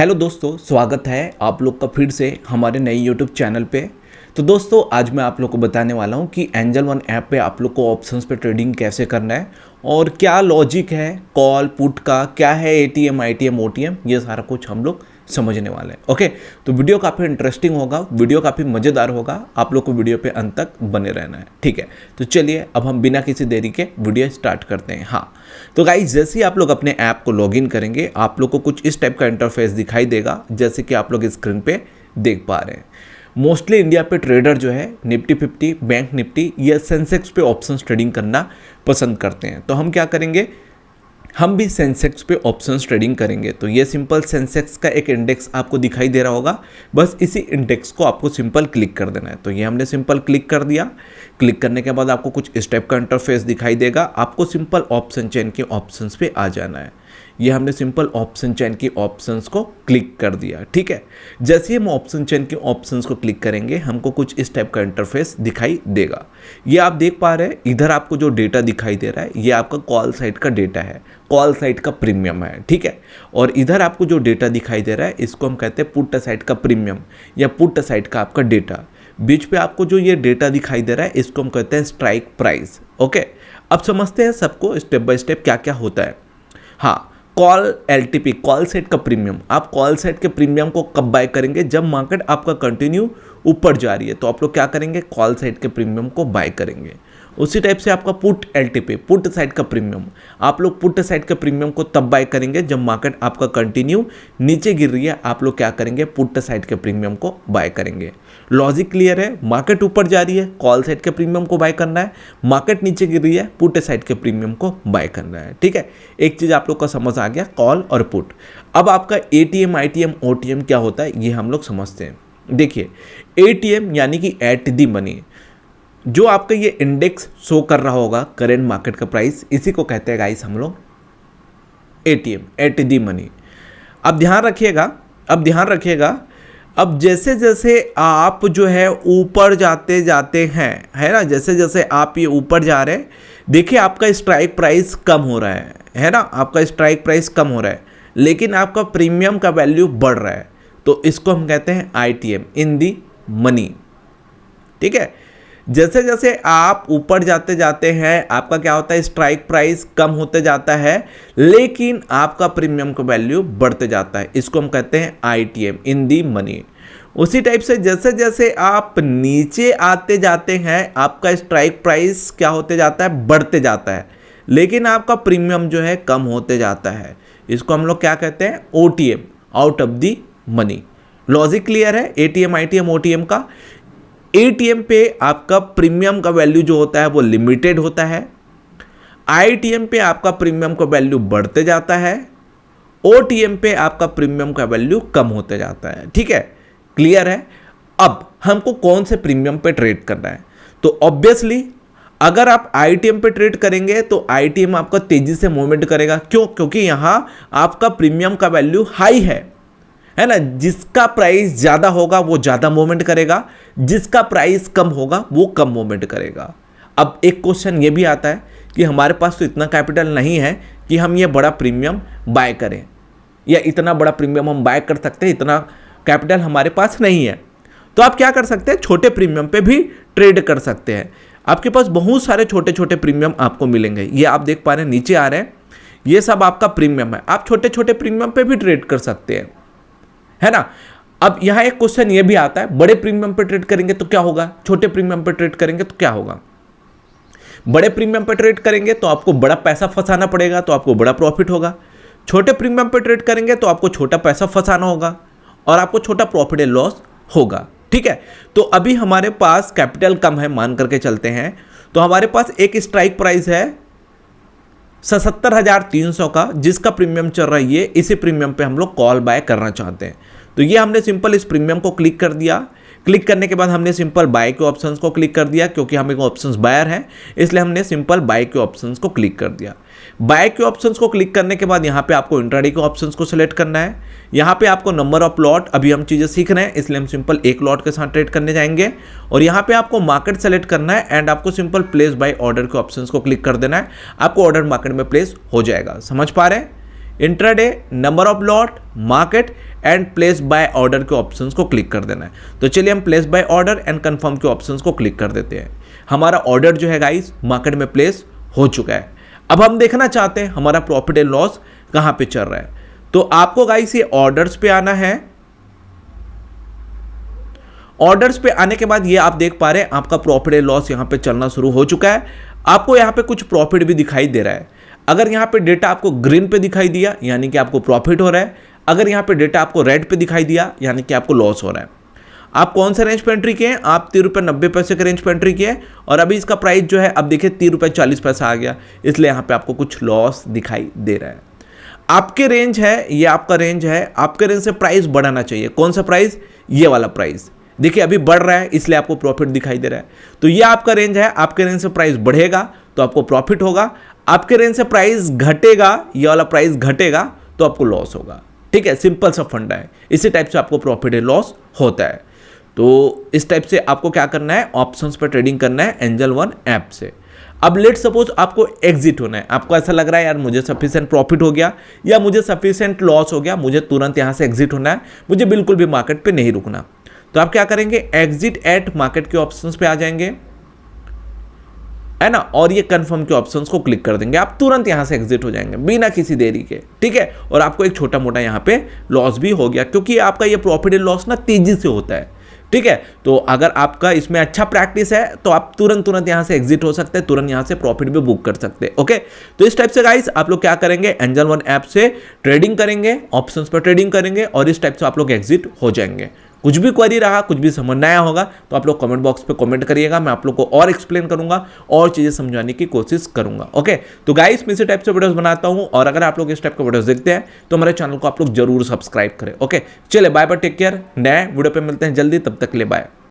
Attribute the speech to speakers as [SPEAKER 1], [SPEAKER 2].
[SPEAKER 1] Hello दोस्तों, स्वागत है आप लोग का फिर से हमारे नए यूट्यूब चैनल पे। तो दोस्तों आज मैं आप लोग को बताने वाला हूँ कि एंजल वन ऐप पे आप लोग को ऑप्शंस पे ट्रेडिंग कैसे करना है और क्या लॉजिक है कॉल पुट का, क्या है एटीएम आईटीएम ओटीएम, ये सारा कुछ हम लोग समझने वाले हैं। ओके, तो वीडियो काफ़ी इंटरेस्टिंग होगा, वीडियो काफ़ी मज़ेदार होगा, आप लोग को वीडियो पे अंत तक बने रहना है। ठीक है, तो चलिए अब हम बिना किसी देरी के वीडियो स्टार्ट करते हैं। हाँ, तो गाइस जैसे ही आप लोग अपने ऐप को लॉगिन करेंगे आप लोग को कुछ इस टाइप का इंटरफेस दिखाई देगा, जैसे कि आप लोग स्क्रीन पे देख पा रहे हैं। मोस्टली इंडिया पे ट्रेडर जो है निफ्टी 50, बैंक निफ्टी या सेंसेक्स पे ऑप्शंस ट्रेडिंग करना पसंद करते हैं। तो हम क्या करेंगे, हम भी सेंसेक्स पे ऑप्शंस ट्रेडिंग करेंगे। तो ये सिंपल सेंसेक्स का एक इंडेक्स आपको दिखाई दे रहा होगा, बस इसी इंडेक्स को आपको सिंपल क्लिक कर देना है। तो ये हमने सिंपल क्लिक कर दिया। क्लिक करने के बाद आपको कुछ स्टेप का इंटरफेस दिखाई देगा, आपको सिंपल ऑप्शन चेन के ऑप्शंस पे आ जाना है। ये हमने सिंपल ऑप्शन चेन की ऑप्शंस को क्लिक कर दिया। ठीक है, जैसे ही हम ऑप्शन चेन के ऑप्शंस को क्लिक करेंगे हमको कुछ इस टाइप का इंटरफेस दिखाई देगा। ये आप देख पा रहे हैं, इधर आपको जो डेटा दिखाई दे रहा है ये आपका कॉल साइट का डेटा है, कॉल साइट का प्रीमियम है। ठीक है, और इधर आपको जो डेटा दिखाई दे रहा है इसको हम कहते हैं पुट साइट का प्रीमियम या पुट साइट का आपका डेटा। बीच पे आपको जो ये डेटा दिखाई दे रहा है इसको हम कहते हैं स्ट्राइक प्राइस। ओके, अब समझते हैं सबको स्टेप बाय स्टेप क्या क्या होता है। हाँ, कॉल एलटीपी, कॉल सेट का प्रीमियम, आप कॉल सेट के प्रीमियम को कब बाय करेंगे, जब मार्केट आपका कंटिन्यू ऊपर जा रही है तो आप लोग क्या करेंगे, कॉल साइड के प्रीमियम को बाय करेंगे। उसी टाइप से आपका पुट एलटीपी, पुट साइड का प्रीमियम, आप लोग पुट साइड के प्रीमियम को तब बाय करेंगे जब मार्केट आपका कंटिन्यू नीचे गिर रही है, आप लोग क्या करेंगे, पुट साइड के प्रीमियम को बाय करेंगे। लॉजिक क्लियर है, मार्केट ऊपर जा रही है कॉल साइड के प्रीमियम को बाय करना है, मार्केट नीचे गिर रही है पुट साइड के प्रीमियम को बाय करना है। ठीक है, एक चीज़ आप लोग का समझ आ गया, कॉल और पुट। अब आपका एटीएम आईटीएम ओटीएम क्या होता है ये हम लोग समझते हैं। देखिए, एटीएम यानी कि एट दी मनी, जो आपका ये इंडेक्स शो कर रहा होगा करेंट मार्केट का प्राइस, इसी को कहते हैं गाइस हम लोग एटीएम, एट दी मनी। अब ध्यान रखिएगा, अब जैसे जैसे आप जो है ऊपर जाते हैं, है ना, जैसे जैसे आप ये ऊपर जा रहे हैं, देखिए आपका स्ट्राइक प्राइस कम हो रहा है ना, आपका स्ट्राइक प्राइस कम हो रहा है, लेकिन आपका प्रीमियम का वैल्यू बढ़ रहा है। तो इसको हम कहते हैं आईटीएम, इन दी मनी। ठीक है, जैसे जैसे आप ऊपर जाते हैं आपका क्या होता है, स्ट्राइक प्राइस कम होते जाता है लेकिन आपका प्रीमियम का वैल्यू बढ़ते जाता है, इसको हम कहते हैं आईटीएम, इन दी मनी। उसी टाइप से जैसे जैसे आप नीचे आते जाते हैं आपका स्ट्राइक प्राइस क्या होते जाता है, बढ़ते जाता है, लेकिन आपका प्रीमियम जो है कम होते जाता है, इसको हम लोग क्या कहते हैं, OTM, out of the money. Logic clear है एटीएम आईटीएम ओटीएम का। एटीएम पे आपका प्रीमियम का वैल्यू जो होता है वो लिमिटेड होता है, आईटीएम पे आपका प्रीमियम का वैल्यू बढ़ते जाता है, ओटीएम पे आपका प्रीमियम का वैल्यू कम होते जाता है। ठीक है, क्लियर है। अब हमको कौन से प्रीमियम पे ट्रेड करना है, तो ऑब्वियसली अगर आप आईटीएम पे ट्रेड करेंगे तो आईटीएम आपका तेजी से मूवमेंट करेगा। क्यों? क्योंकि यहां आपका प्रीमियम का वैल्यू हाई है ना, जिसका प्राइस ज़्यादा होगा वो ज़्यादा मूवमेंट करेगा, जिसका प्राइस कम होगा वो कम मूवमेंट करेगा। अब एक क्वेश्चन ये भी आता है कि हमारे पास तो इतना कैपिटल नहीं है कि हम ये बड़ा प्रीमियम बाय करें, या इतना बड़ा प्रीमियम हम बाय कर सकते हैं, इतना कैपिटल हमारे पास नहीं है। तो आप क्या कर सकते हैं, छोटे प्रीमियम पे भी ट्रेड कर सकते हैं। आपके पास बहुत सारे छोटे छोटे प्रीमियम आपको मिलेंगे, ये आप देख पा रहे हैं नीचे आ रहे हैं, ये सब आपका प्रीमियम है, आप छोटे छोटे प्रीमियम पे भी ट्रेड कर सकते हैं, है ना। अब यहां एक क्वेश्चन ये भी आता है, बड़े प्रीमियम पे ट्रेड करेंगे तो क्या होगा, छोटे प्रीमियम पे ट्रेड करेंगे तो क्या होगा। बड़े प्रीमियम पे ट्रेड करेंगे तो आपको बड़ा पैसा फंसाना पड़ेगा, तो आपको बड़ा प्रॉफिट होगा। छोटे प्रीमियम पे ट्रेड करेंगे तो आपको छोटा पैसा फंसाना होगा और आपको छोटा प्रॉफिट या लॉस होगा। ठीक है, तो अभी हमारे पास कैपिटल कम है, मान करके चलते हैं, तो हमारे पास एक स्ट्राइक प्राइस है 77,300 का, जिसका प्रीमियम चल रहा है ये, इसी प्रीमियम पे हम लोग कॉल बाय करना चाहते हैं। तो ये हमने सिंपल इस प्रीमियम को क्लिक कर दिया। क्लिक करने के बाद हमने सिंपल बाय के ऑप्शंस को क्लिक कर दिया, क्योंकि हम एक ऑप्शंस बायर हैं इसलिए हमने सिंपल बाय के ऑप्शंस को क्लिक कर दिया। बाय के ऑप्शंस को क्लिक करने के बाद यहाँ पे आपको इंट्राडे के ऑप्शंस को सिलेक्ट करना है। यहाँ पे आपको नंबर ऑफ लॉट, अभी हम चीज़ें सीख रहे हैं इसलिए हम सिंपल एक लॉट के साथ ट्रेड करने जाएंगे, और यहाँ पे आपको मार्केट सेलेक्ट करना है एंड आपको सिंपल प्लेस बाय ऑर्डर के ऑप्शंस को क्लिक कर देना है, आपको ऑर्डर मार्केट में प्लेस हो जाएगा। समझ पा रहे हैं, intraday, number of lot, market and place by order के ऑप्शंस को क्लिक कर देना है। तो चलिए हम place by order and confirm के ऑप्शंस को क्लिक कर देते हैं। हमारा ऑर्डर जो है गाइस मार्केट में प्लेस हो चुका है। अब हम देखना चाहते हैं हमारा प्रॉफिट एंड लॉस कहां पे चल रहा है। तो आपको गाइस ये ऑर्डर्स पे आना है। ऑर्डर्स पे आने के बाद ये आप देख पा रहे हैं आपका प्रॉफिट एंड लॉस यहां पे चलना शुरू हो चुका है। आपको यहां पे कुछ प्रॉफिट भी दिखाई दे रहा है। अगर यहां पे डेटा आपको ग्रीन पे दिखाई दिया यानी कि आपको प्रॉफिट हो रहा है। अगर यहां पे डेटा आपको रेड पे दिखाई दिया यानी कि आपको लॉस हो रहा है। आप कौन से रेंज पे एंट्री किए हैं? आप ₹3.90 के रेंज पे एंट्री किए और अभी इसका प्राइस जो है अब देखिए ₹3.40 आ गया, इसलिए यहां पे आपको कुछ लॉस दिखाई दे रहा है। आपके रेंज है, ये आपका रेंज है, आपके रेंज से प्राइस बढ़ाना चाहिए। कौन सा प्राइस? ये वाला प्राइस देखिए अभी बढ़ रहा है इसलिए आपको प्रॉफिट दिखाई दे रहा है। तो ये आपका रेंज है, आपके रेंज से प्राइस बढ़ेगा तो आपको प्रॉफिट होगा। आपके रेंज से प्राइस घटेगा, ये वाला प्राइस घटेगा तो आपको लॉस होगा। ठीक है, सिंपल सा फंडा है। इसी टाइप से आपको प्रॉफिट एंड लॉस होता है। तो इस टाइप से आपको क्या करना है, ऑप्शंस पर ट्रेडिंग करना है एंजल वन ऐप से। अब लेट सपोज आपको एग्जिट होना है, आपको ऐसा लग रहा है यार मुझे सफिशिएंट प्रॉफिट हो गया या मुझे सफिशिएंट लॉस हो गया, मुझे तुरंत यहां से एग्जिट होना है, मुझे बिल्कुल भी मार्केट पे नहीं रुकना। तो आप क्या करेंगे, एग्जिट एट मार्केट के ऑप्शंस पे आ जाएंगे, है ना, और ये कंफर्म के ऑप्शंस को क्लिक कर देंगे। आप तुरंत यहां से एग्जिट हो जाएंगे बिना किसी देरी के। ठीक है, और आपको एक छोटा मोटा यहां पे लॉस भी हो गया क्योंकि आपका ये प्रॉफिट एंड लॉस ना तेजी से होता है। ठीक है, तो अगर आपका इसमें अच्छा प्रैक्टिस है तो आप तुरंत यहां से एग्जिट हो सकते हैं, तुरंत यहां से प्रॉफिट भी बुक कर सकते हैं। ओके, तो इस टाइप से गाइस आप लोग क्या करेंगे, एंजल वन ऐप से ट्रेडिंग करेंगे, ऑप्शंस पर ट्रेडिंग करेंगे और इस टाइप से आप लोग एग्जिट हो जाएंगे। कुछ भी क्वेरी रहा, कुछ भी समझ ना आया होगा तो आप लोग कमेंट बॉक्स पे कमेंट करिएगा, मैं आप लोग को और एक्सप्लेन करूंगा और चीजें समझाने की कोशिश करूंगा। ओके, तो गाइस मैं इसी टाइप से वीडियोस बनाता हूं और अगर आप लोग इस टाइप के वीडियोस देखते हैं तो हमारे चैनल को आप लोग जरूर सब्सक्राइब करें। ओके, चलिए बाय बाय, टेक केयर, नए वीडियो पे मिलते हैं जल्दी, तब तक ले बाय।